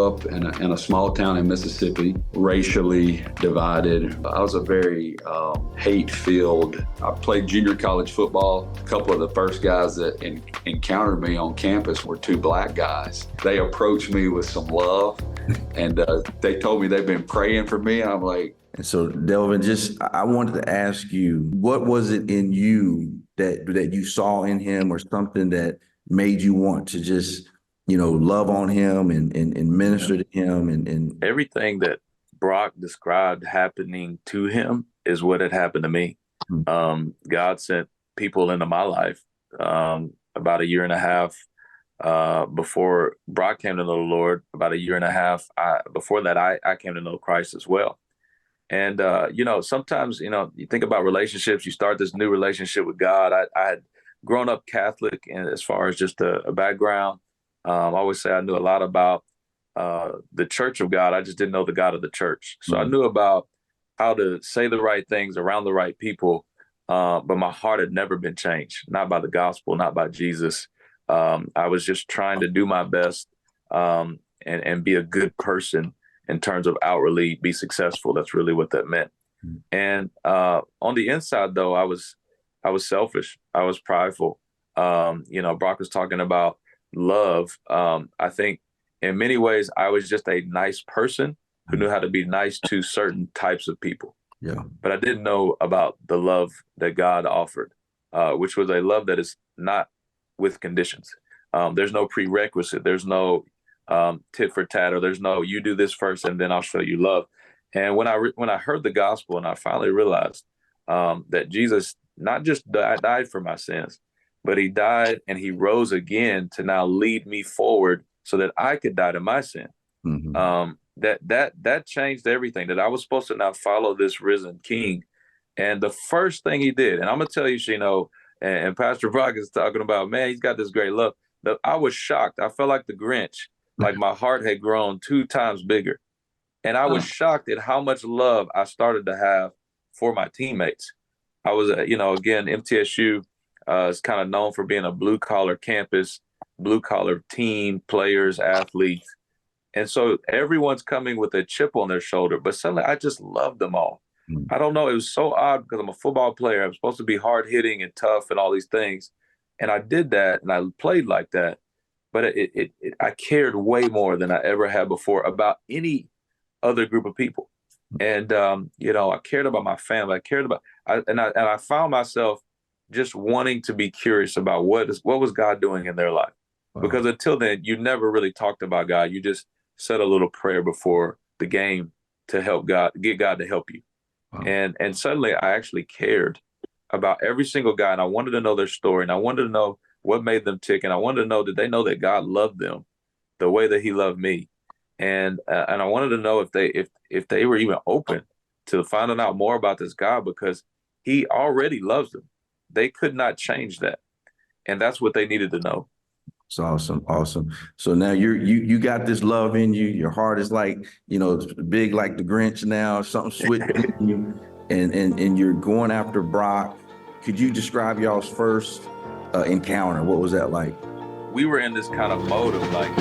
grew up in a small town in Mississippi, racially divided. I was a very hate-filled. I played junior college football. A couple of the first guys that encountered me on campus were two black guys. They approached me with some love, and they told me they've been praying for me. And I'm like, and so Delvin, I wanted to ask you, what was it in you that you saw in him, or something that made you want to just, love on him and minister to him and everything that Brock described happening to him is what had happened to me. God sent people into my life about a year and a half before Brock came to know the Lord. About a year and a half before that, I came to know Christ as well. And, sometimes, you think about relationships, you start this new relationship with God. I had grown up Catholic, and as far as just a background, I always say I knew a lot about the Church of God. I just didn't know the God of the church. So I knew about how to say the right things around the right people. But my heart had never been changed, not by the gospel, not by Jesus. I was just trying to do my best and be a good person in terms of outwardly be successful. That's really what that meant. And on the inside, though, I was selfish. I was prideful. Brock was talking about love. I think in many ways, I was just a nice person who knew how to be nice to certain types of people. Yeah. But I didn't know about the love that God offered, which was a love that is not with conditions. There's no prerequisite. There's no tit for tat, or there's no, you do this first and then I'll show you love. And when I heard the gospel, and I finally realized that Jesus not just died for my sins, but he died and he rose again to now lead me forward so that I could die to my sin. That changed everything, that I was supposed to now follow this risen King. And the first thing he did, and I'm going to tell you, Shino, and Pastor Brock is talking about, man, he's got this great love. I was shocked. I felt like the Grinch, like my heart had grown 2 times bigger. And I was shocked at how much love I started to have for my teammates. I was, again, MTSU is kind of known for being a blue-collar campus, blue-collar team, players, athletes. And so everyone's coming with a chip on their shoulder, but suddenly I just loved them all. I don't know. It was so odd because I'm a football player. I'm supposed to be hard-hitting and tough and all these things. And I did that, and I played like that. But I cared way more than I ever had before about any other group of people. And, I cared about my family. I cared about, I found myself just wanting to be curious about what was God doing in their life. Wow. Because until then, you never really talked about God. You just said a little prayer before the game to help God, get God to help you. Wow. And suddenly I actually cared about every single guy, and I wanted to know their story, and I wanted to know what made them tick, and I wanted to know, did they know that God loved them the way that he loved me? And I wanted to know if they were even open to finding out more about this God, because he already loves them. They could not change that. And that's what they needed to know. It's awesome. Awesome. So now you got this love in you. Your heart is like, big like the Grinch now, something switching in you, and you're going after Brock. Could you describe y'all's first encounter? What was that like? We were in this kind of mode of like,